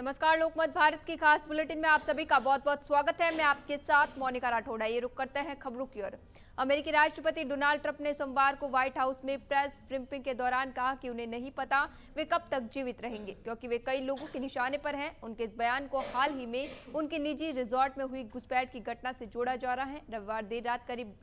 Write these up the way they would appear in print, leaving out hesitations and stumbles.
नमस्कार, लोकमत भारत की खास बुलेटिन में आप सभी का बहुत बहुत स्वागत है। मैं आपके साथ मोनिका राठौड़। ये रुक करते हैं खबरों की ओर। अमेरिकी राष्ट्रपति डोनाल्ड ट्रंप ने सोमवार को व्हाइट हाउस में प्रेस ब्रीफिंग के दौरान कहा कि उन्हें नहीं पता वे कब तक जीवित रहेंगे, क्योंकि वे कई लोगों के निशाने पर हैं। उनके इस बयान को हाल ही में उनके निजी रिजॉर्ट में हुई घुसपैठ की घटना से जोड़ा जा रहा है। रविवार देर रात करीब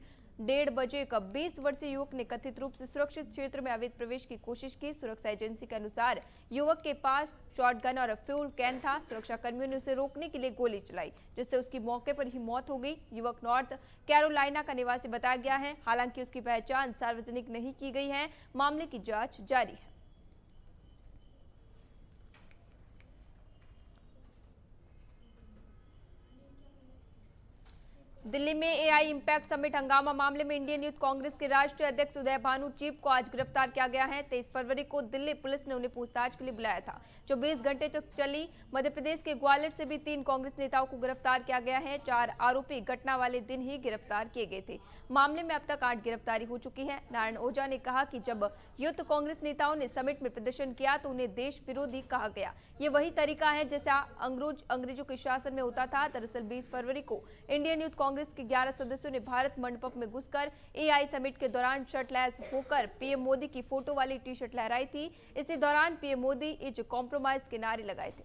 1:30 बजे एक 20 वर्षीय युवक ने कथित रूप से सुरक्षित क्षेत्र में अवैध प्रवेश की कोशिश की। सुरक्षा एजेंसी के अनुसार युवक के पास शॉटगन और फ्यूल कैन था। सुरक्षा कर्मियों ने उसे रोकने के लिए गोली चलाई, जिससे उसकी मौके पर ही मौत हो गई। युवक नॉर्थ कैरोलिना का निवासी बताया गया है। हालांकि उसकी पहचान सार्वजनिक नहीं की गई है। मामले की जांच जारी है। दिल्ली में एआई इंपैक्ट समिट हंगामा मामले में इंडियन यूथ कांग्रेस के राष्ट्रीय अध्यक्ष उदय भानु चीप को आज गिरफ्तार किया गया है। 23 फरवरी को दिल्ली पुलिस ने उन्हें पूछताछ के लिए बुलाया था। 24 घंटे तक चली मध्य प्रदेश के ग्वालियर से भी 3 कांग्रेस नेताओं को गिरफ्तार किया गया है। 4 आरोपी घटना वाले दिन ही गिरफ्तार किए गए थे। मामले में अब तक 8 गिरफ्तारी हो चुकी है। नारायण ओझा ने कहा कि जब यूथ कांग्रेस नेताओं ने समिट में प्रदर्शन किया तो उन्हें देश विरोधी कहा गया। ये वही तरीका है जैसा अंग्रेजों के शासन में होता था। दरअसल 20 फरवरी को इंडियन यूथ कांग्रेस के 11 सदस्यों ने भारत मंडपम में घुसकर एआई समिट के दौरान शर्टलेस होकर पीएम मोदी की फोटो वाली टी शर्ट लहराई थी। इसी दौरान पीएम मोदी इज कॉम्प्रोमाइज के नारे लगाए थे।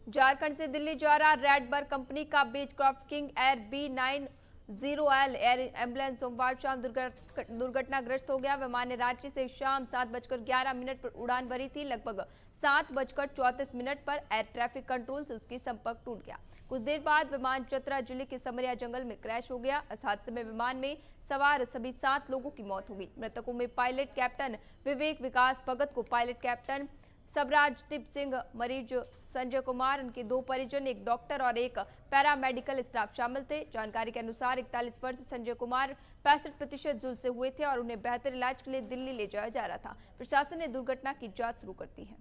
झारखंड से दिल्ली जा रहा रेडबर्ग कंपनी का Beechcraft king air B90L air ambulance सोमवार शाम दुर्घटनाग्रस्त हो गया। विमान ने रांची से शाम 7:11 पर उड़ान भरी थी। लगभग 7:34 पर एयर ट्रैफिक कंट्रोल से उसकी संपर्क टूट गया। कुछ देर बाद विमान चतरा जिले के समरिया जंगल में क्रैश हो गया। इस हादसे में विमान में सवार सभी 7 लोगों की मौत हो गई। मृतकों में पायलट कैप्टन विवेक विकास भगत को पायलट कैप्टन सबराजदीप सिंह, मरीज संजय कुमार, उनके 2 परिजन, एक डॉक्टर और एक पैरामेडिकल स्टाफ शामिल थे। जानकारी के अनुसार 41 वर्षीय संजय कुमार 65% जुल्म से हुए थे और उन्हें बेहतर इलाज के लिए दिल्ली ले जाया जा रहा था। प्रशासन ने दुर्घटना की जांच शुरू कर दी है।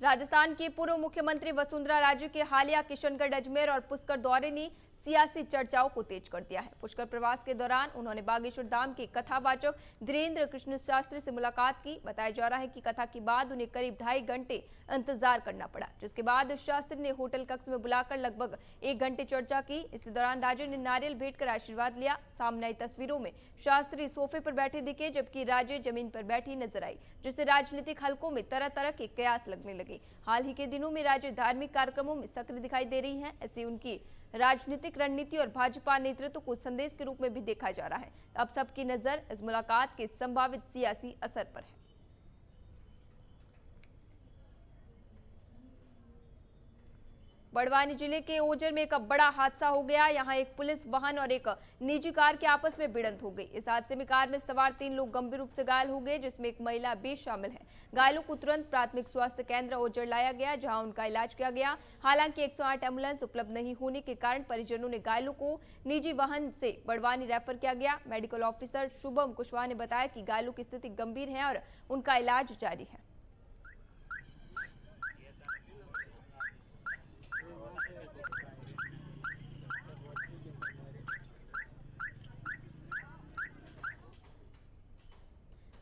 राजस्थान की पूर्व मुख्यमंत्री वसुंधरा राजे के हालिया किशनगढ़, अजमेर और पुष्कर दौरे ने सियासी चर्चाओं को तेज कर दिया है। पुष्कर प्रवास के दौरान उन्होंने बागेश्वर धाम के कथावाचक धीरेन्द्र कृष्ण शास्त्री से मुलाकात की। बताया जा रहा है कि कथा के बाद उन्हें करीब 2.5 घंटे इंतजार करना पड़ा, जिसके बाद शास्त्री ने होटल कक्ष में बुलाकर लगभग 1 घंटे चर्चा की। इसी दौरान राजे ने नारियल भेंट कर आशीर्वाद लिया। सामने आई तस्वीरों में शास्त्री सोफे पर बैठे दिखे, जबकि राजे जमीन पर बैठी नजर आई, जिससे राजनीतिक हलकों में तरह तरह के कयास लगने लगे। हाल ही के दिनों में राजे धार्मिक कार्यक्रमों में सक्रिय दिखाई दे रही है। ऐसी उनकी राजनीतिक रणनीति और भाजपा नेतृत्व को संदेश के रूप में भी देखा जा रहा है। अब सबकी नजर इस मुलाकात के संभावित सियासी असर पर है। बड़वानी जिले के ओजर में एक बड़ा हादसा हो गया। यहां एक पुलिस वाहन और एक निजी कार के आपस में भिड़ंत हो गई। इस हादसे में कार में सवार 3 लोग गंभीर रूप से घायल हो गए, जिसमें एक महिला भी शामिल है। घायलों को तुरंत प्राथमिक स्वास्थ्य केंद्र ओजर लाया गया, जहां उनका इलाज किया गया। हालांकि 108 एम्बुलेंस उपलब्ध नहीं होने के कारण परिजनों ने घायलों को निजी वाहन से बड़वानी रेफर किया गया। मेडिकल ऑफिसर शुभम कुशवाहा ने बताया कि घायलों की स्थिति गंभीर है और उनका इलाज जारी है।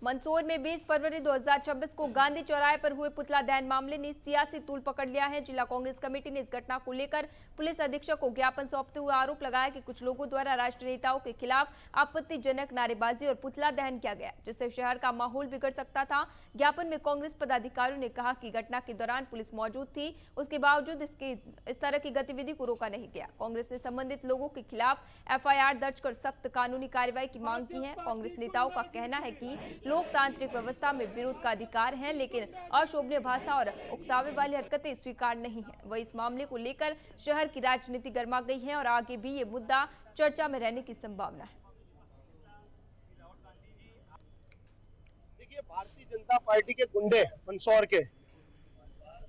मंदसौर में 20 फरवरी 2026 को गांधी चौराहे पर हुए पुतला दहन मामले ने सियासी तूल पकड़ लिया है। जिला कांग्रेस कमेटी ने इस घटना को लेकर पुलिस अधीक्षक को ज्ञापन सौंपते हुए आरोप लगाया कि कुछ लोगों द्वारा राष्ट्रीय नेताओं के खिलाफ आपत्तिजनक नारेबाजी और पुतला दहन किया गया, जिससे शहर का माहौल बिगड़ सकता था। ज्ञापन में कांग्रेस पदाधिकारियों ने कहा कि घटना के दौरान पुलिस मौजूद थी, उसके बावजूद इस तरह की गतिविधि को रोका नहीं गया। कांग्रेस ने संबंधित लोगों के खिलाफ एफआईआर दर्ज कर सख्त कानूनी कार्रवाई की मांग की है। कांग्रेस नेताओं का कहना है कि लोकतांत्रिक व्यवस्था में विरोध का अधिकार है, लेकिन अशोभनीय भाषा और उकसावे वाली हरकतें स्वीकार नहीं है। वही इस मामले को लेकर शहर की राजनीति गर्मा गई है और आगे भी ये मुद्दा चर्चा में रहने की संभावना है। देखिए, भारतीय जनता पार्टी के गुंडे मंदसौर के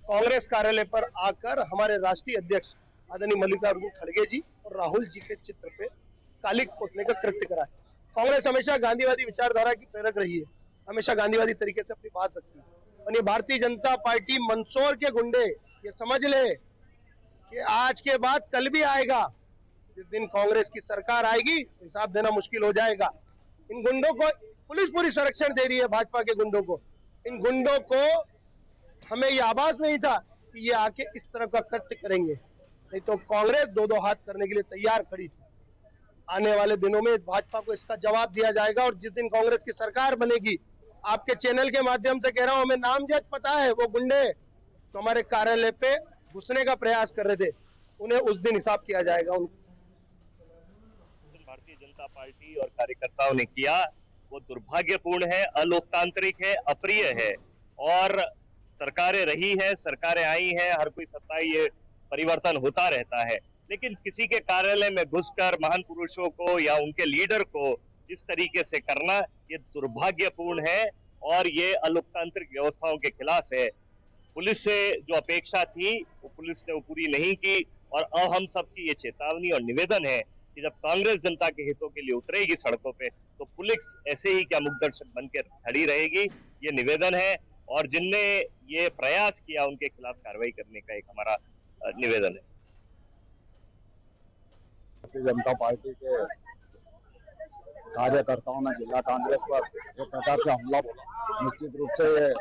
कांग्रेस कार्यालय पर आकर हमारे राष्ट्रीय अध्यक्ष आदरणीय मल्लिकार्जुन खड़गे जी और राहुल जी के चित्र पे कालिक पोतने का कृत्य करा है। कांग्रेस हमेशा गांधीवादी विचारधारा की प्रेरक रही है, हमेशा गांधीवादी तरीके से अपनी बात रखती है। और ये भारतीय जनता पार्टी मंदसौर के गुंडे ये समझ ले कि आज के बाद कल भी आएगा। जिस दिन कांग्रेस की सरकार आएगी हिसाब देना मुश्किल हो जाएगा। इन गुंडों को पुलिस पूरी संरक्षण दे रही है, भाजपा के गुंडों को। इन गुंडों को हमें ये आभास नहीं था कि ये आके इस तरह का कृत्य करेंगे, नहीं तो कांग्रेस दो दो हाथ करने के लिए तैयार खड़ी थी। आने वाले दिनों में भाजपा को इसका जवाब दिया जाएगा। और जिस दिन कांग्रेस की सरकार बनेगी, आपके चैनल के माध्यम से कह रहा हूं, हमें नामजद पता है वो गुंडे तो हमारे कार्यालय पे घुसने का प्रयास कर रहे थे, उन्हें उस दिन हिसाब किया जाएगा। भारतीय जनता पार्टी और कार्यकर्ताओं ने किया वो दुर्भाग्यपूर्ण है, अलोकतांत्रिक है, अप्रिय है। और सरकारें रही है, सरकारें आई हैं, हर कोई सत्ता ये परिवर्तन होता रहता है, लेकिन किसी के कार्यालय में घुसकर महान पुरुषों को या उनके लीडर को इस तरीके से करना ये दुर्भाग्यपूर्ण है और ये अलोकतांत्रिक व्यवस्थाओं के खिलाफ है। पुलिस से जो अपेक्षा थी वो पुलिस ने वो पूरी नहीं की। और अब हम सबकी ये चेतावनी और निवेदन है कि जब कांग्रेस जनता के हितों के लिए उतरेगी सड़कों पे तो पुलिस ऐसे ही क्या मुखदर्शक बनकर खड़ी रहेगी, ये निवेदन है। और जिनने ये प्रयास किया उनके खिलाफ कार्रवाई करने का एक हमारा निवेदन है। भारतीय जनता पार्टी के कार्यकर्ताओं ने जिला कांग्रेस पर एक प्रकार से हमला बोला, निश्चित रूप से ये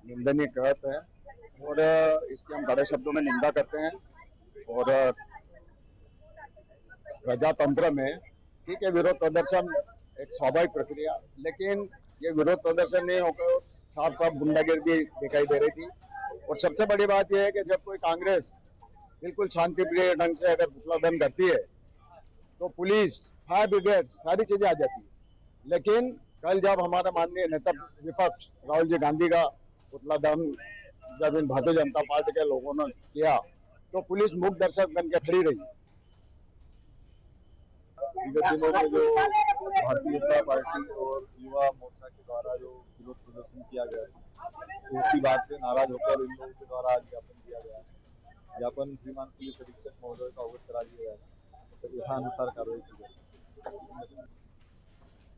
निंदनीय कृत्य है और इसकी हम कड़े शब्दों में निंदा करते हैं। और प्रजातंत्र में ठीक है, विरोध प्रदर्शन एक स्वाभाविक प्रक्रिया, लेकिन ये विरोध प्रदर्शन नहीं होकर साफ साफ गुंडागिरी दिखाई दे रही थी। और सबसे बड़ी बात यह है कि जब कोई कांग्रेस बिल्कुल शांतिप्रिय ढंग से अगर पुतला दहन करती है तो पुलिस, फायर ब्रिगेड सारी चीजें आ जाती है। लेकिन कल जब हमारा माननीय नेता विपक्ष राहुल जी गांधी का पुतला दहन जब इन भारतीय जनता पार्टी के लोगों ने किया तो पुलिस मुख दर्शक बनकर खड़ी रही। विगत दिनों में जो भारतीय जनता पार्टी और युवा मोर्चा के द्वारा जो विरोध प्रदर्शन किया गया तो उसी बात से नाराज होकर इन लोगों के द्वारा आज ज्ञापन दिया गया है। ज्ञापन श्रीमान पुलिस अधीक्षक महोदय का अवगत करा दिया गया है, तो यथानुसार कार्रवाई की जाएगी।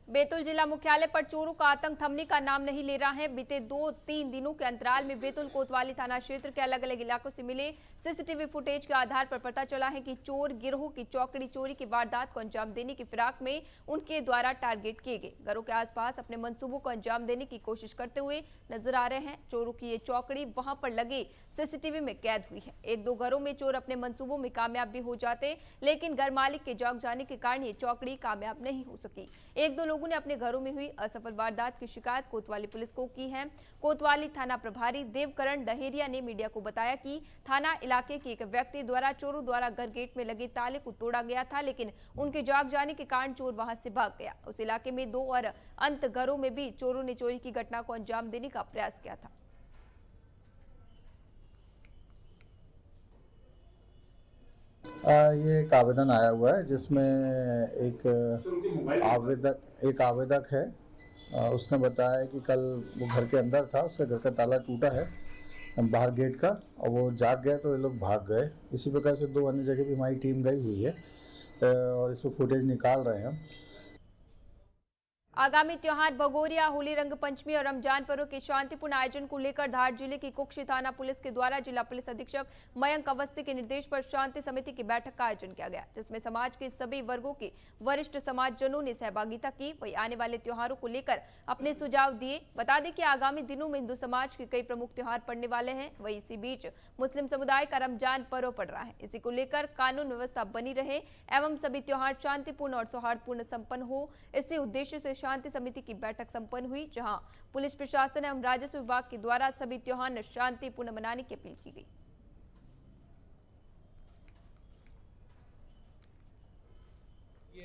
बैतूल जिला मुख्यालय पर चोरों का आतंक थमने का नाम नहीं ले रहा है। बीते 2-3 दिनों के अंतराल में बैतूल कोतवाली थाना क्षेत्र के अलग अलग इलाकों से मिले सीसीटीवी फुटेज के आधार पर पता चला है कि चोर गिरोह की चौकड़ी चोरी की वारदात को अंजाम देने की फिराक में उनके द्वारा टारगेट किए गए घरों के आसपास अपने मंसूबों को अंजाम देने की कोशिश करते हुए नजर आ रहे हैं। चोरों की ये चौकड़ी वहां पर लगे सीसीटीवी में कैद हुई है। 1-2 घरों में चोर अपने मंसूबों में कामयाब भी हो जाते, लेकिन घर मालिक के जाग जाने के कारण ये चौकड़ी कामयाब नहीं हो सकी। 1-2 लोगों ने अपने घरों में हुई असफल वारदात की शिकायत कोतवाली पुलिस को की है। कोतवाली थाना प्रभारी देवकरण डहेरिया ने मीडिया को बताया कि थाना इलाके के एक व्यक्ति द्वारा चोरों द्वारा घर गेट में लगे ताले को तोड़ा गया था, लेकिन उनके जाग जाने के कारण चोर वहां से भाग गया। उस इलाके में 2 और अंत घरों में भी चोरों ने चोरी की घटना को अंजाम देने का प्रयास किया था। ये एक आवेदन आया हुआ है जिसमें एक आवेदक है, उसने बताया कि कल वो घर के अंदर था, उसके घर का ताला टूटा है बाहर गेट का और वो जाग गए तो ये लोग भाग गए। इसी प्रकार से 2 अन्य जगह भी हमारी टीम गई हुई है और इसमें फुटेज निकाल रहे हैं। आगामी त्योहार भगोरिया, होली, रंग पंचमी और रमजान पर्व के शांतिपूर्ण आयोजन को लेकर धार जिले की कुक्षी थाना पुलिस के द्वारा जिला पुलिस अधीक्षक मयंक अवस्थी के निर्देश पर शांति समिति की बैठक का आयोजन किया गया, जिसमें समाज के सभी वर्गों के वरिष्ठ समाजजनों ने सहभागिता की। वही आने वाले त्योहारों को लेकर अपने सुझाव दिए। बता दें कि आगामी दिनों में हिंदू समाज के कई प्रमुख त्योहार पड़ने वाले हैं। वही इसी बीच मुस्लिम समुदाय का रमजान पर्व पड़ रहा है। इसी को लेकर कानून व्यवस्था बनी रहे एवं सभी त्योहार शांतिपूर्ण और सौहार्दपूर्ण संपन्न हो, इसी उद्देश्य से शांति समिति की बैठक संपन्न हुई, जहां पुलिस प्रशासन एवं राजस्व विभाग के द्वारा सभी त्योहार शांतिपूर्ण मनाने की अपील की गई।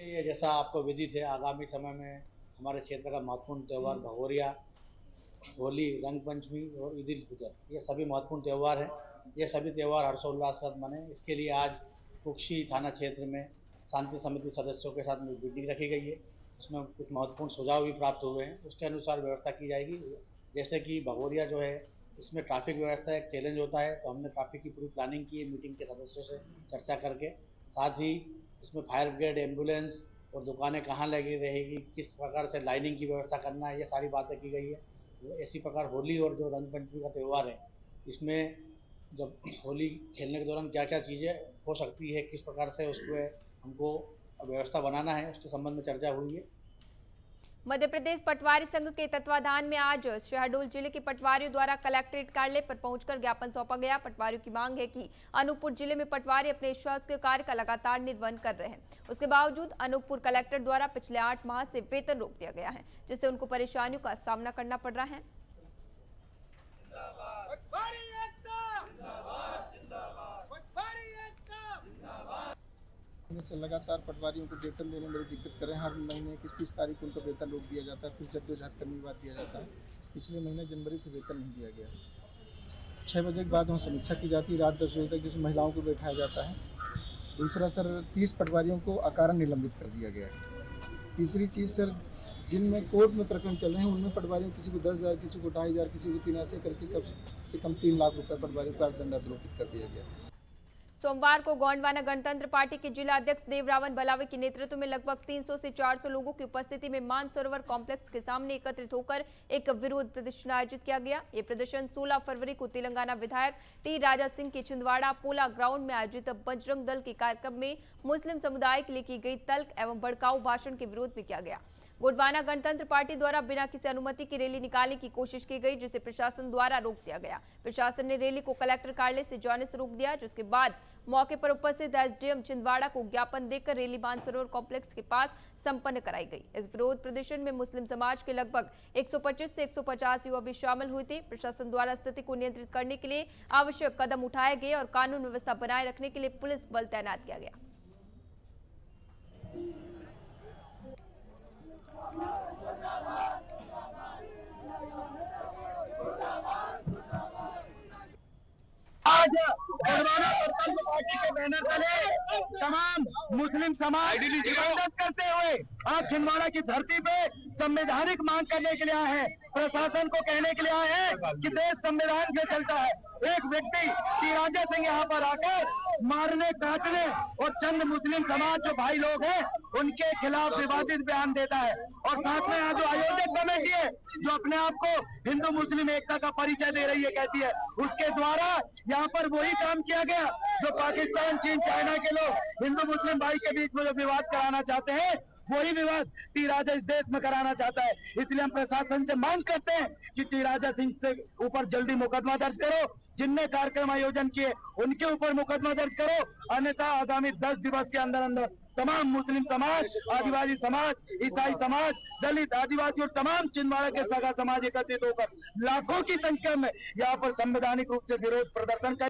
ये जैसा आपको विदित है, आगामी समय में हमारे क्षेत्र का महत्वपूर्ण त्यौहार भगोरिया, होली, रंग पंचमी और ईद उल फितर, ये सभी महत्वपूर्ण त्यौहार हैं। ये सभी त्यौहार हर्षोल्लास के साथ मने, इसके लिए आज कुक्षी थाना क्षेत्र में शांति समिति सदस्यों के साथ मीटिंग रखी गई है। उसमें कुछ महत्वपूर्ण सुझाव भी प्राप्त हुए हैं, उसके अनुसार व्यवस्था की जाएगी। जैसे कि भगोरिया जो है, इसमें ट्रैफिक व्यवस्था एक चैलेंज होता है, तो हमने ट्रैफिक की पूरी प्लानिंग की है मीटिंग के सदस्यों से चर्चा करके। साथ ही इसमें फायर ब्रिगेड, एम्बुलेंस और दुकानें कहाँ लगी रहेगी, किस प्रकार से लाइनिंग की व्यवस्था करना है, ये सारी बातें की गई है। इसी प्रकार होली और जो रंग पंचमी का त्यौहार है, इसमें जब होली खेलने के दौरान क्या क्या चीज़ें हो सकती है, किस प्रकार से उसको हमको व्यवस्था बनाना है, उसके संबंध में चर्चा हुई है। मध्य प्रदेश पटवारी संघ के तत्वाधान में आज शहडोल जिले के पटवारियों द्वारा कलेक्ट्रेट कार्यालय पर पहुंचकर ज्ञापन सौंपा गया। पटवारियों की मांग है कि अनूपपुर जिले में पटवारी अपने शासकीय कार्य का लगातार निर्वहन कर रहे हैं। उसके बावजूद अनूपपुर कलेक्टर द्वारा पिछले 8 माह से वेतन रोक दिया गया है, जिससे उनको परेशानियों का सामना करना पड़ रहा है। से लगातार पटवारियों को वेतन देने में बड़ी दिक्कत करें। हर महीने की 30 तारीख को उनको वेतन रोक दिया जाता है, फिर जद्दोजहद करने के बाद दिया जाता है। पिछले महीने जनवरी से वेतन नहीं दिया गया। 6 बजे के बाद वहाँ समीक्षा की जाती है, रात 10 बजे तक, जिसमें महिलाओं को बैठाया जाता है। दूसरा सर, 30 पटवारियों को अकारण निलंबित कर दिया गया है। तीसरी चीज़ सर, जिनमें कोर्ट में प्रकरण चल रहे हैं उनमें पटवारियों किसी को 10,000, किसी को 2,500, किसी को 3 ऐसे करके कम से कम 3 लाख रुपये पटवारियों को दंडारोपित कर दिया गया। सोमवार को गोंडवाना गणतंत्र पार्टी के जिला अध्यक्ष देवरावन बलावे के नेतृत्व में लगभग 300 से 400 लोगों की उपस्थिति में मानसरोवर कॉम्प्लेक्स के सामने एकत्रित होकर एक विरोध प्रदर्शन आयोजित किया गया। ये प्रदर्शन 16 फरवरी को तेलंगाना विधायक टी राजा सिंह के छिंदवाड़ा पोला ग्राउंड में आयोजित बजरंग दल के कार्यक्रम में मुस्लिम समुदाय के लिए की गई तल्ख एवं भड़काऊ भाषण के विरोध में किया गया। गोंडवाना गणतंत्र पार्टी द्वारा बिना किसी अनुमति की रैली निकालने की कोशिश की गई, जिसे प्रशासन द्वारा रोक दिया गया। प्रशासन ने रैली को कलेक्टर कार्यालय से जाने से रोक दिया, जिसके बाद मौके पर उपस्थित एसडीएम छिंदवाड़ा को ज्ञापन देकर रैली मानसरोवर कॉम्प्लेक्स के पास संपन्न कराई गई। इस विरोध प्रदर्शन में मुस्लिम समाज के लगभग 125 से 150 युवा भी शामिल हुए थे। प्रशासन द्वारा स्थिति को नियंत्रित करने के लिए आवश्यक कदम उठाए गए और कानून व्यवस्था बनाए रखने के लिए पुलिस बल तैनात किया गया। आज गोंडवाना गणतंत्र पार्टी के बैनर तले तमाम मुस्लिम समाज मदद करते हुए आज छिंदवाड़ा की धरती पे संवैधानिक मांग करने के लिए आए हैं। प्रशासन को कहने के लिए आए हैं कि देश संविधान से चलता है। एक व्यक्ति टी राजा सिंह यहाँ पर आकर मारने, काटने और चंद मुस्लिम समाज जो भाई लोग हैं उनके खिलाफ विवादित बयान देता है। और साथ में यहाँ जो आयोजक कमेटी है जो अपने आप को हिंदू मुस्लिम एकता का परिचय दे रही है, कहती है, उसके द्वारा यहाँ पर वही काम किया गया जो पाकिस्तान, चीन, चाइना के लोग हिंदू मुस्लिम भाई के बीच में जो विवाद कराना चाहते हैं, वही विवाद टी राजा इस देश में कराना चाहता है। इसलिए हम प्रशासन से मांग करते हैं कि टी राजा सिंह के ऊपर जल्दी मुकदमा दर्ज करो। जिनने कार्यक्रम आयोजन किए उनके ऊपर मुकदमा दर्ज करो, अन्यथा आगामी 10 दिवस के अंदर अंदर तमाम मुस्लिम समाज, आदिवासी समाज, ईसाई समाज, दलित, आदिवासी और तमाम छिंदवाड़ा के सगा समाज एकत्रित होकर लाखों की संख्या में यहाँ पर संवैधानिक रूप से विरोध प्रदर्शन कर।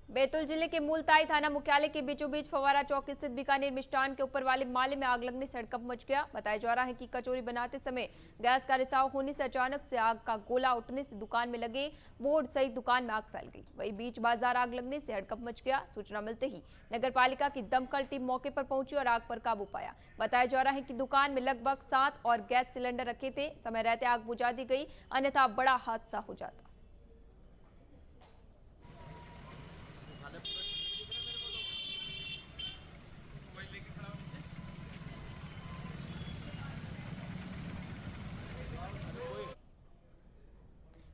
बैतूल जिले के मूलताई थाना मुख्यालय के बीचों बीच फवारा चौक स्थित बीकानेर मिष्ठान के ऊपर वाले माले में आग लगने से हड़कंप मच गया। बताया जा रहा है कि कचौरी बनाते समय गैस का रिसाव होने से अचानक से आग का गोला उठने से दुकान में लगे बोर्ड सहित दुकान में आग फैल गई। वहीं बीच बाजार आग लगने से हड़कंप मच गया। सूचना मिलते ही नगर पालिका की दमकल टीम मौके पर पहुंची और आग पर काबू पाया। बताया जा रहा है कि दुकान में लगभग 7 और गैस सिलेंडर रखे थे। समय रहते आग बुझा दी गई, अन्यथा बड़ा हादसा हो जाता।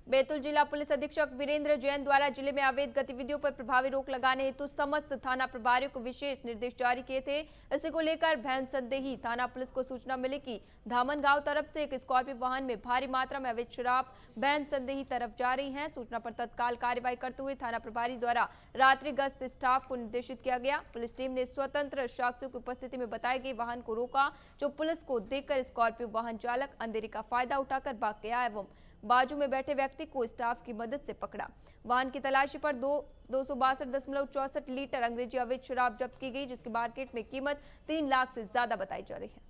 बैतूल जिला पुलिस अधीक्षक वीरेंद्र जैन द्वारा जिले में अवैध गतिविधियों पर प्रभावी रोक लगाने हेतु समस्त थाना प्रभारियों को विशेष निर्देश जारी किए थे। इसी को लेकर भैंस संदेही थाना पुलिस को सूचना मिली कि धामनगांव तरफ से एक स्कॉर्पियो वाहन में भारी मात्रा में अवैध शराब भैंस संदेही तरफ जा रही है। सूचना पर तत्काल कार्रवाई करते हुए थाना प्रभारी द्वारा रात्रि गश्त स्टाफ को निर्देशित किया गया। पुलिस टीम ने स्वतंत्र साक्ष्यों की उपस्थिति में बताए गए वाहन को रोका, जो पुलिस को देखकर स्कॉर्पियो वाहन चालक अंधेरे का फायदा उठाकर भाग गया एवं बाजू में बैठे व्यक्ति को स्टाफ की मदद से पकड़ा। वाहन की तलाशी पर 262.64 लीटर अंग्रेजी अवैध शराब जब्त की गई, जिसकी मार्केट में कीमत 3 लाख से ज्यादा बताई जा रही है।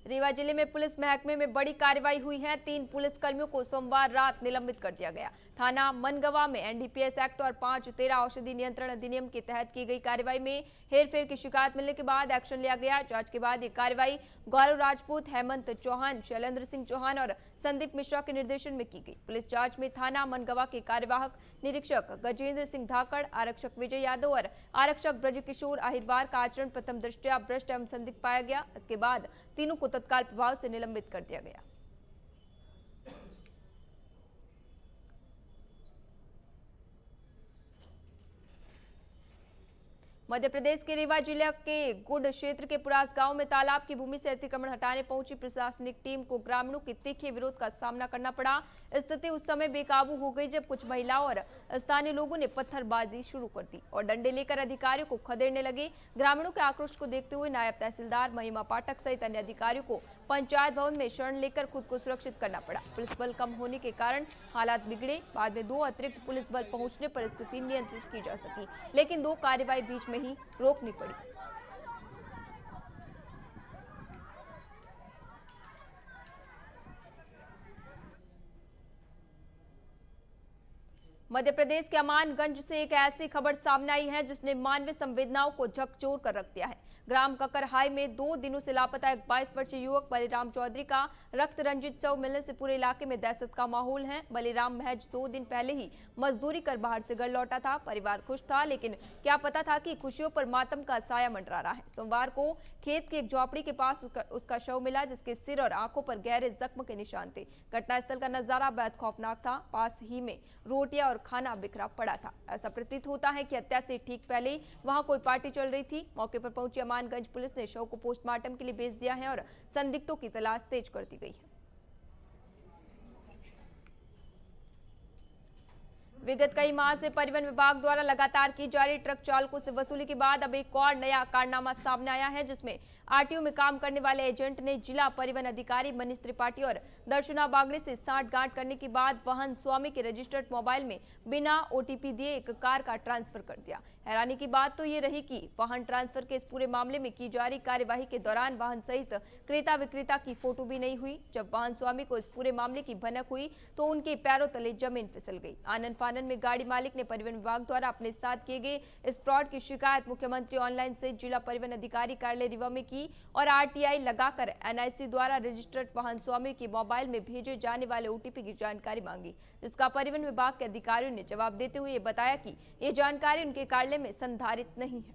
रीवा जिले में पुलिस महकमे में बड़ी कार्रवाई हुई है। 3 पुलिसकर्मियों को सोमवार रात निलंबित कर दिया गया। थाना मनगवा में एनडीपीएस एक्ट और 5(13) औषधि नियंत्रण अधिनियम के तहत की गई कार्रवाई में हेरफेर की शिकायत मिलने के बाद एक्शन लिया गया। जांच के बाद ये कार्रवाई गौरव राजपूत, हेमंत चौहान, शैलेंद्र सिंह चौहान और संदीप मिश्रा के निर्देशन में की गई। पुलिस जांच में थाना मनगवा के कार्यवाहक निरीक्षक गजेंद्र सिंह धाकड़, आरक्षक विजय यादव और आरक्षक ब्रजकिशोर अहिरवार का आचरण प्रथम दृष्टया भ्रष्ट एवं संदिग्ध पाया गया। इसके बाद तीनों को तत्काल प्रभाव से निलंबित कर दिया गया। मध्य प्रदेश के रीवा जिले के गुड क्षेत्र के पुरास गांव में तालाब की भूमि से अतिक्रमण हटाने पहुंची प्रशासनिक टीम को ग्रामीणों के तीखे विरोध का सामना करना पड़ा। स्थिति उस समय बेकाबू हो गई जब कुछ महिलाओं और स्थानीय लोगों ने पत्थरबाजी शुरू कर दी और डंडे लेकर अधिकारियों को खदेड़ने लगे। ग्रामीणों के आक्रोश को देखते हुए नायब तहसीलदार महिमा पाठक सहित अन्य अधिकारियों को पंचायत भवन में शरण लेकर खुद को सुरक्षित करना पड़ा। पुलिस बल कम होने के कारण हालात बिगड़े। बाद में 2 अतिरिक्त पुलिस बल पहुंचने पर स्थिति नियंत्रित की जा सकी, लेकिन 2 कार्रवाई बीच में ही रोकनी पड़ी। मध्य प्रदेश के अमानगंज से एक ऐसी खबर सामने आई है जिसने मानवीय संवेदनाओं को झकझोर कर रख दिया है। ग्राम ककरहाई में 2 दिनों से लापता एक 22 वर्षीय युवक बलिराम चौधरी का रक्त रंजित शव मिलने से पूरे इलाके में दहशत का माहौल है। बलिराम महज 2 दिन पहले ही मजदूरी कर बाहर से घर लौटा था। परिवार खुश था, लेकिन क्या पता था कि खुशियों पर मातम का साया मंडरा रहा है। सोमवार को खेत की एक झोपड़ी के पास उसका शव मिला, जिसके सिर और आंखों पर गहरे जख्म के निशान थे। घटनास्थल का नजारा बेहद खौफनाक था। पास ही में रोटियां और खाना बिखरा पड़ा था। ऐसा प्रतीत होता है कि हत्या से ठीक पहले ही वहां कोई पार्टी चल रही थी। मौके पर पहुंची अमानगंज पुलिस ने शव को पोस्टमार्टम के लिए भेज दिया है और संदिग्धों की तलाश तेज कर दी गई है। विगत कई माह से परिवहन विभाग द्वारा लगातार की जा रही ट्रक चालकों से वसूली के बाद अब एक और नया कारनामा सामने आया है, जिसमें आरटीओ में काम करने वाले एजेंट ने जिला परिवहन अधिकारी मनीष त्रिपाठी और दर्शना बागड़े से सांठगांठ करने के बाद वाहन स्वामी के रजिस्टर्ड मोबाइल में बिना ओटीपी दिए एक कार का ट्रांसफर कर दिया। हैरानी की बात तो ये रही कि वाहन ट्रांसफर के इस पूरे मामले में की जा रही कार्यवाही के दौरान वाहन सहित क्रेता विक्रेता की फोटो भी नहीं हुई। जब वाहन स्वामी को इस पूरे मामले की भनक हुई तो उनके पैरों तले जमीन फिसल गई। आनंद फानन में गाड़ी मालिक ने परिवहन विभाग द्वारा अपने साथ किए गए इस फ्रॉड की शिकायत मुख्यमंत्री ऑनलाइन से जिला परिवहन अधिकारी कार्यालय रीवा में की और आरटीआई लगाकर एनआईसी द्वारा रजिस्टर्ड वाहन स्वामी के मोबाइल में भेजे जाने वाले ओटीपी की जानकारी मांगी, जिसका परिवहन विभाग के अधिकारियों ने जवाब देते हुए बताया कि ये जानकारी उनके कार्यालय में संधारित नहीं है।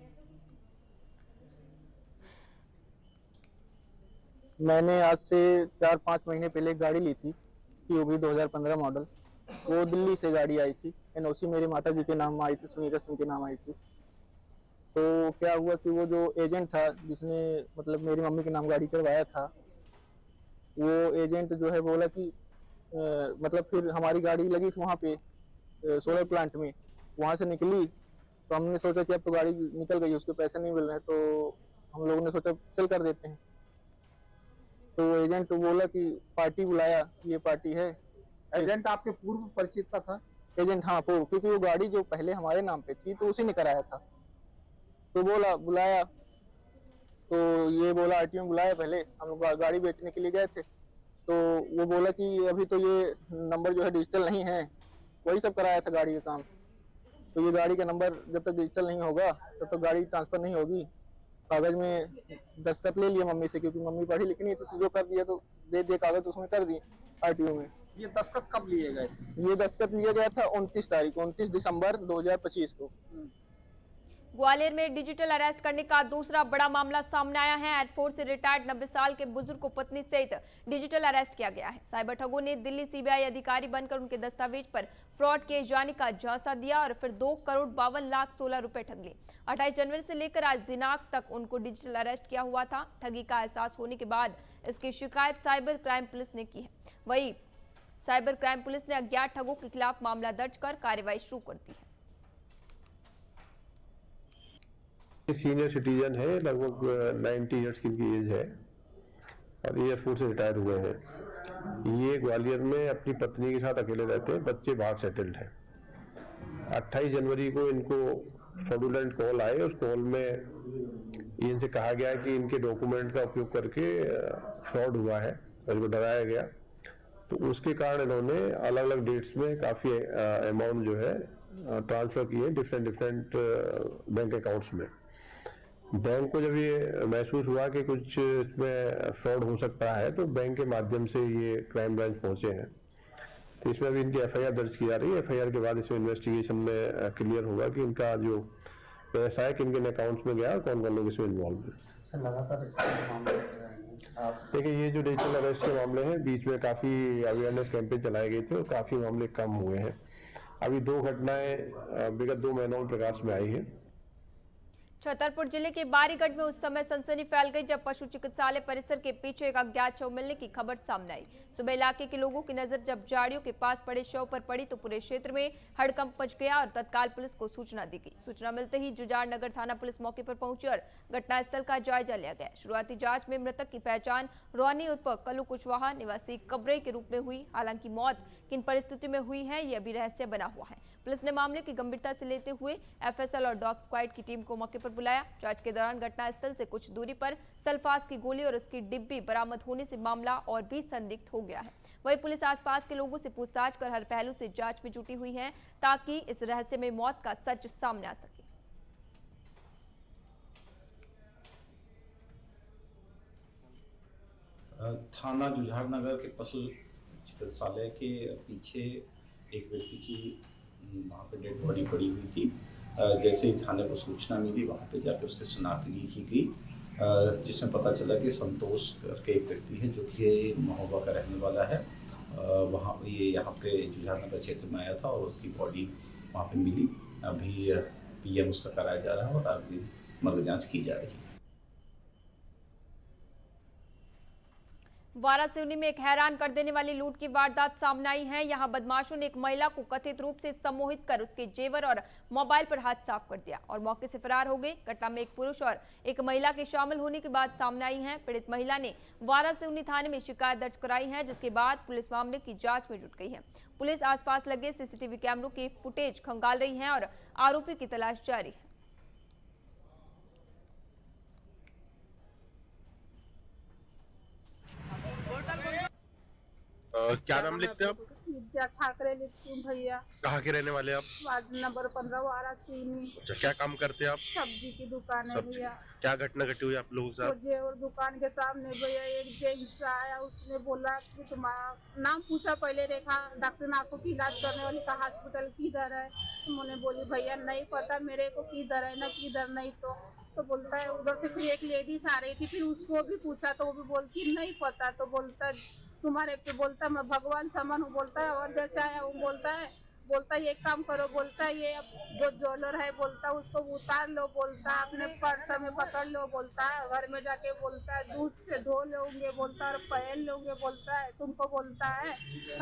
मैंने आज से 4-5 महीने पहले एक गाड़ी ली थी, POV 2015 मॉडल। वो दिल्ली से गाड़ी आई थी। एनओसी मेरी माता जी के नाम आई थी, सुनीता सिंह के नाम आई थी। तो क्या हुआ कि वो जो एजेंट था जिसने मतलब मेरी मम्मी के नाम गाड़ी करवाया था, वो एजेंट जो है बोला कि मतलब फिर हमारी गाड़ी लगी थी वहाँ पे सोलर प्लांट में, वहाँ से निकली तो हमने सोचा कि अब तो गाड़ी निकल गई, उसके पैसे नहीं मिल रहे, तो हम लोगों ने सोचा सेल कर देते हैं। तो एजेंट बोला कि पार्टी बुलाया, ये पार्टी है। एजेंट आपके पूर्व परिचित का था? एजेंट हाँ पूर्व, क्योंकि वो गाड़ी जो पहले हमारे नाम पे थी तो उसी ने कराया था। तो बोला बुलाया, तो ये बोला आरटीओ में बुलाया। पहले हम लोग गाड़ी बेचने के लिए गए थे, तो वो बोला कि अभी तो ये नंबर जो है डिजिटल नहीं है, वही सब कराया था गाड़ी का काम। तो ये गाड़ी का नंबर जब तक डिजिटल नहीं होगा तब तक गाड़ी ट्रांसफर नहीं होगी। कागज में दस्तखत ले लिया मम्मी से, क्योंकि मम्मी पढ़ी लिखी नहीं, तो जो कर दिया तो दे दिए कागज, उसमें कर दिए आरटीओ में। ये दस्तखत कब लिए गए? ये दस्तखत लिया गया था 29 दिसंबर 2025 को। ग्वालियर में डिजिटल अरेस्ट करने का दूसरा बड़ा मामला सामने आया है। एयरफोर्स से रिटायर्ड 90 साल के बुजुर्ग को पत्नी सहित डिजिटल अरेस्ट किया गया है। साइबर ठगों ने दिल्ली सीबीआई अधिकारी बनकर उनके दस्तावेज पर फ्रॉड किए जाने का झांसा दिया और फिर 2,52,16 रुपए ठग लिए। 28 जनवरी से लेकर आज दिनांक तक उनको डिजिटल अरेस्ट किया हुआ था। ठगी का एहसास होने के बाद इसकी शिकायत साइबर क्राइम पुलिस ने की है। वही साइबर क्राइम पुलिस ने अज्ञात ठगों के खिलाफ मामला दर्ज कर कार्रवाई शुरू कर दी है। सीनियर सिटीजन है, लगभग 90 ईयर्स की इनकी एज है और एयरफोर्स से रिटायर हुए हैं। ये ग्वालियर में अपनी पत्नी के साथ अकेले रहते हैं, बच्चे बाहर सेटल्ड हैं। 28 जनवरी को इनको फ्रॉडुलेंट कॉल आए। उस कॉल में इनसे कहा गया कि इनके डॉक्यूमेंट का उपयोग करके फ्रॉड हुआ है और इनको डराया गया। तो उसके कारण इन्होंने अलग अलग डेट्स में काफ़ी अमाउंट जो है ट्रांसफ़र किए डिफरेंट बैंक अकाउंट्स में। बैंक को जब ये महसूस हुआ कि कुछ इसमें फ्रॉड हो सकता है तो बैंक के माध्यम से ये क्राइम ब्रांच पहुंचे हैं। तो इसमें अभी इनकी एफआईआर दर्ज की जा रही है। एफआईआर के बाद इसमें इन्वेस्टिगेशन में क्लियर होगा कि इनका जो पैसा है किन किन अकाउंट्स में गया और कौन कौन लोग इसमें इन्वॉल्व है। देखिए, ये जो डिजिटल अरेस्ट के मामले हैं, बीच में काफ़ी अवेयरनेस कैंपेन चलाए गए थे और काफ़ी मामले कम हुए हैं। अभी 2 घटनाएं विगत 2 महीनों में प्रकाश में आई है। छतरपुर जिले के बारीगढ़ में उस समय सनसनी फैल गई जब पशु चिकित्सालय परिसर के पीछे एक अज्ञात शव मिलने की खबर सामने आई। सुबह इलाके के लोगों की नजर जब झाड़ियों के पास पड़े शव पर पड़ी तो पूरे क्षेत्र में हड़कंप मच गया और तत्काल पुलिस को सूचना दी गई। सूचना मिलते ही जुजाड़ नगर थाना पुलिस मौके पर पहुंची और घटनास्थल का जायजा लिया गया। शुरुआती जांच में मृतक की पहचान रोनी उर्फ कल्लू कुशवाहा निवासी कबरे के रूप में हुई। हालांकि मौत किन परिस्थितियों में हुई है ये अभी रहस्य बना हुआ है। पुलिस ने मामले की गंभीरता से लेते हुए एफएसएल और डॉग स्क्वाड की टीम को मौके पर बुलाया। जांच के दौरान घटनास्थल से कुछ दूरी पर सल्फास की गोली और उसकी डिब्बी बरामद होने से मामला और भी संदिग्ध हो गया है। वहीं पुलिस आसपास के लोगों से पूछताछ कर हर पहलू से जांच में जुटी हुई है ताकि इस रहस्यमय मौत का सच सामने आ सके। थाना जुझार नगर के पशु चिकित्सालय के पीछे एक व्यक्ति की वहाँ पे डेड बॉडी पड़ी हुई थी। जैसे ही थाने को सूचना मिली वहाँ पे जाके उसकी शिनाख्त की गई, जिसमें पता चला कि संतोष करके एक व्यक्ति है जो कि महोबा का रहने वाला है। वहाँ ये यहाँ पे जुझार नगर क्षेत्र में आया था और उसकी बॉडी वहाँ पे मिली। अभी पीएम उसका कराया जा रहा है और अगली मर्ग जाँच की जा रही है। वारासिवनी में एक हैरान कर देने वाली लूट की वारदात सामने आई है। यहां बदमाशों ने एक महिला को कथित रूप से सम्मोहित कर उसके जेवर और मोबाइल पर हाथ साफ कर दिया और मौके से फरार हो गए। घटना में एक पुरुष और एक महिला के शामिल होने की बात सामने आई है। पीड़ित महिला ने वारासिवनी थाने में शिकायत दर्ज कराई है, जिसके बाद पुलिस मामले की जांच में जुट गई है। पुलिस आसपास लगे सीसीटीवी कैमरों की फुटेज खंगाल रही है और आरोपी की तलाश जारी है। क्या नाम लिखते हैं आप? विद्या ठाकरे लिखती हूँ भैया। कहाँ के रहने वाले आप? Ward number 15 Waraseoni. अच्छा, क्या काम करते हैं आप? सब्जी की दुकान है भैया। क्या घटना घटी हुई आप लोगों के साथ? मुझे और दुकान के सामने भैया एक जेंट्स आया, उसने बोला कि तुम्हारा नाम पूछा पहले, रेखा डॉक्टर ने आंखों की इलाज करने वाली का हॉस्पिटल किधर है। तो मैंने बोली भैया नहीं पता मेरे को किधर है ना किधर नहीं। तो बोलता है उधर से फिर एक लेडीज आ रही थी, फिर उसको भी पूछा तो वो भी बोलती नहीं पता। तो बोलता तुम्हारे पे, बोलता मैं भगवान समान हूँ, बोलता है और जैसे आया वो बोलता है ये काम करो, बोलता है ये जो ज्वेलर है बोलता है उसको उतार लो, बोलता है अपने पर्स में पकड़ लो, बोलता है घर में जाके बोलता है दूध से धो लोगे, बोलता है और पहन लोगे, बोलता है तुमको, बोलता है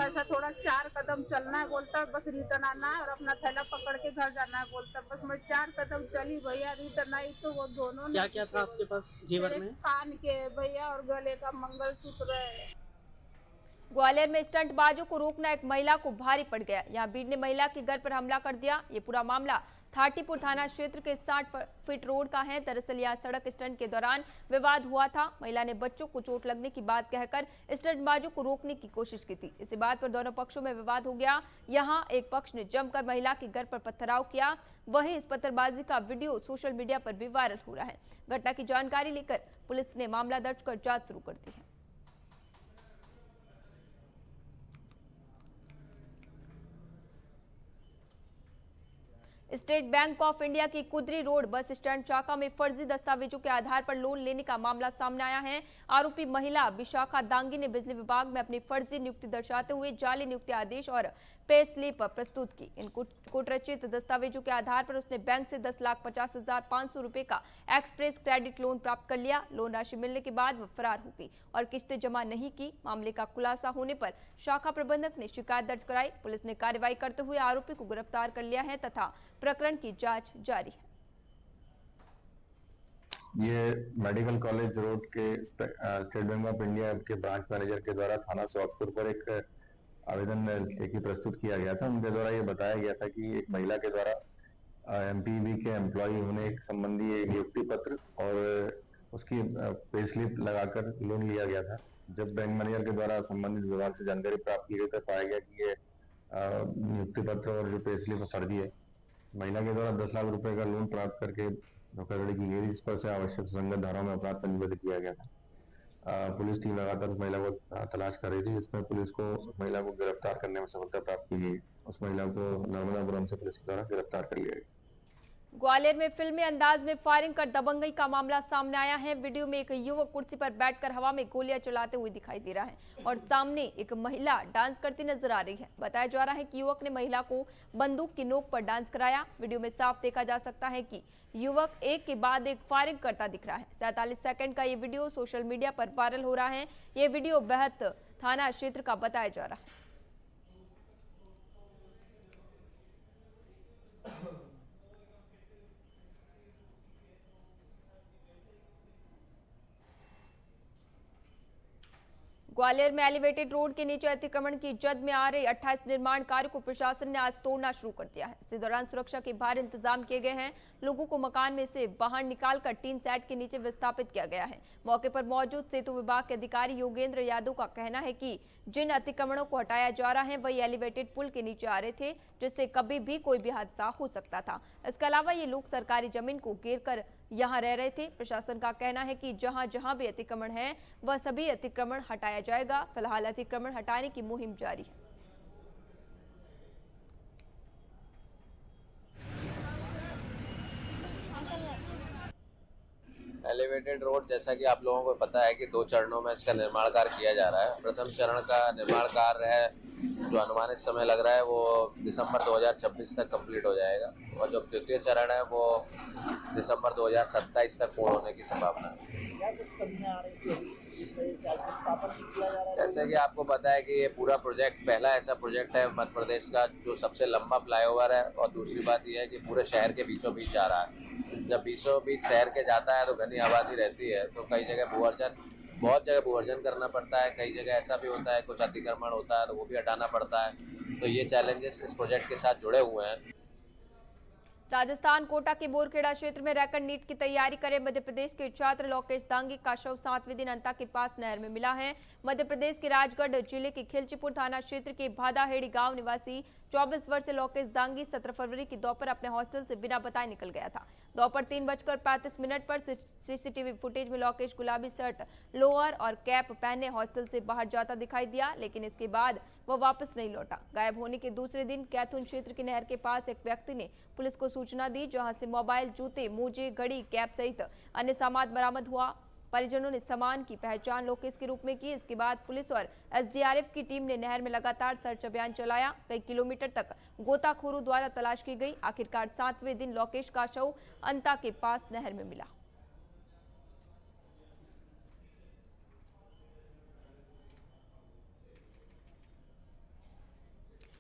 ऐसा थोड़ा 4 कदम चलना है, बोलता है बस रिटर्न आना है और अपना थैला पकड़ के घर जाना है, बोलता है बस मैं 4 कदम चली भैया, रिटर्न आई तो वो दोनों क्या क्या था आपके पास जेवर में? कान के भैया और गले का मंगलसूत्र है। ग्वालियर में स्टंटबाजों को रोकना एक महिला को भारी पड़ गया। यहां भीड़ ने महिला के घर पर हमला कर दिया। ये पूरा मामला थाटीपुर थाना क्षेत्र के 60 फीट रोड का है। दरअसल यहां सड़क स्टंट के दौरान विवाद हुआ था। महिला ने बच्चों को चोट लगने की बात कहकर स्टंटबाजों को रोकने की कोशिश की थी। इसी बात पर दोनों पक्षों में विवाद हो गया। यहां एक पक्ष ने जमकर महिला के घर पर पथराव किया, वहीं इस पत्थरबाजी का वीडियो सोशल मीडिया पर भी वायरल हो रहा है। घटना की जानकारी लेकर पुलिस ने मामला दर्ज कर जांच शुरू कर दी है। स्टेट बैंक ऑफ इंडिया की कुदरी रोड बस स्टैंड शाखा में फर्जी दस्तावेजों के आधार पर लोन लेने का मामला सामने आया है। आरोपी महिला विशाखा दांगी ने बिजली विभाग में अपनी फर्जी नियुक्ति दर्शाते हुए जाली नियुक्ति आदेश और पे स्लिप प्रस्तुत की। इन कुटरचित दस्तावेजों के आधार पर उसने बैंक से 10,50,500 रुपए का एक्सप्रेस क्रेडिट लोन प्राप्त कर लिया। लोन राशि मिलने के बाद वह फरार हो गई और किस्तें जमा नहीं की। मामले का खुलासा होने पर शाखा प्रबंधक ने शिकायत दर्ज कराई। पुलिस ने कार्रवाई करते हुए आरोपी को गिरफ्तार कर लिया है तथा प्रकरण की जांच जारी है। ये मेडिकल कॉलेज रोड के स्टेट बैंक ऑफ इंडिया के ब्रांच मैनेजर के द्वारा थाना सोहागपुर पर एक आवेदन लेके प्रस्तुत किया गया था। उनके द्वारा ये बताया गया था कि एक महिला के द्वारा एमपीवी के एम्प्लॉय होने संबंधी नियुक्ति पत्र और उसकी पे स्लिप लगाकर लोन लिया गया था। जब बैंक मैनेजर के द्वारा संबंधित विभाग से जानकारी प्राप्त की गई तो पाया गया कि ये नियुक्ति पत्र और जो पे स्लिप फर्जी है। महिला के द्वारा 10 लाख रुपए का लोन प्राप्त करके धोखाधड़ी की गई, जिस पर से आवश्यक सुसंगत धाराओं में अपराध पंजीबद्ध किया गया था। पुलिस टीम लगातार उस महिला को तलाश कर रही थी, जिसमें पुलिस को उस महिला को गिरफ्तार करने में सफलता प्राप्त की गई। उस महिला को नर्मदापुरम से पुलिस के द्वारा गिरफ्तार कर लिया गया। ग्वालियर में फिल्मी अंदाज में फायरिंग कर दबंगई का मामला सामने आया है। वीडियो में एक युवक कुर्सी पर बैठकर हवा में गोलियां चलाते हुए दिखाई दे रहा है और सामने एक महिला डांस करती नजर आ रही है। बताया जा रहा है कि युवक ने महिला को बंदूक की नोक पर डांस कराया। वीडियो में साफ देखा जा सकता है कि युवक एक के बाद एक फायरिंग करता दिख रहा है। 47 सेकंड का ये वीडियो सोशल मीडिया पर वायरल हो रहा है। ये वीडियो बेहद थाना क्षेत्र का बताया जा रहा है। ग्वालियर में एलिवेटेड रोड के नीचे अतिक्रमण की जद में आ रहे 28 निर्माण कार्य को प्रशासन ने आज तोड़ना शुरू कर दिया है। इसी दौरान सुरक्षा के भारी इंतजाम किए गए हैं। लोगों को मकान में से बाहर निकालकर टीन सेट के नीचे विस्थापित किया गया है। मौके पर मौजूद सेतु विभाग के अधिकारी योगेंद्र यादव का कहना है कि जिन अतिक्रमणों को हटाया जा रहा है वही एलिवेटेड पुल के नीचे आ रहे थे, जिससे कभी भी कोई भी हादसा हो सकता था। इसके अलावा ये लोग सरकारी जमीन को घेर कर यहाँ रह रहे थे। प्रशासन का कहना है कि जहां जहां भी अतिक्रमण है वह सभी अतिक्रमण हटाया जाएगा। फिलहाल अतिक्रमण हटाने की मुहिम जारी है। एलिवेटेड रोड, जैसा कि आप लोगों को पता है कि 2 चरणों में इसका निर्माण कार्य किया जा रहा है। प्रथम चरण का निर्माण कार्य है, जो अनुमानित समय लग रहा है वो दिसंबर 2026 तक कंप्लीट हो जाएगा और जो द्वितीय चरण है वो दिसंबर 2027 तक पूर्ण होने की संभावना है। जैसे कि आपको पता है कि ये पूरा प्रोजेक्ट पहला ऐसा प्रोजेक्ट है मध्य प्रदेश का जो सबसे लंबा फ्लाईओवर है और दूसरी बात यह है कि पूरे शहर के बीचों बीच जा रहा है। जब बीचों बीच शहर के जाता है तो घनी आबादी रहती है, तो कई जगह बहुत जगह भूअर्जन करना पड़ता है। कई जगह ऐसा भी होता है कुछ अतिक्रमण होता है तो वो भी हटाना पड़ता है। तो ये चैलेंजेस इस प्रोजेक्ट के साथ जुड़े हुए हैं। राजस्थान कोटा के बोरखेड़ा क्षेत्र में रहकर नीट की तैयारी करे मध्य प्रदेश के छात्र लोकेश दांगी का शव 7वें दिन अंता के पास नहर में मिला है। मध्य प्रदेश के राजगढ़ जिले के खिलचीपुर थाना क्षेत्र के भादाहेड़ी गांव निवासी 24 वर्षीय लोकेश दांगी 17 फरवरी की दोपहर अपने हॉस्टल से बिना बताए निकल गया था। दोपहर 3:35 पर सीसीटीवी फुटेज में लोकेश गुलाबी शर्ट, लोअर और कैप पहने हॉस्टल से बाहर जाता दिखाई दिया, लेकिन इसके बाद वह वापस नहीं लौटा। गायब होने के दूसरे दिन कैथून क्षेत्र की नहर के पास एक व्यक्ति ने पुलिस को सूचना दी, जहां से मोबाइल, जूते, मोजे, घड़ी, कैप सहित अन्य सामान बरामद हुआ। परिजनों ने सामान की पहचान लोकेश के रूप में की। इसके बाद पुलिस और एसडीआरएफ की टीम ने नहर में लगातार सर्च अभियान चलाया। कई किलोमीटर तक गोताखोरों द्वारा तलाश की गई। आखिरकार 7वें दिन लोकेश का शव अंता के पास नहर में मिला।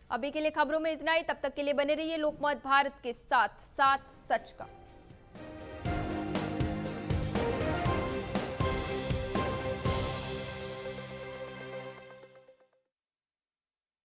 अभी के लिए खबरों में इतना ही। तब तक के लिए बने रहिए लोकमत भारत के साथ, साथ सच का।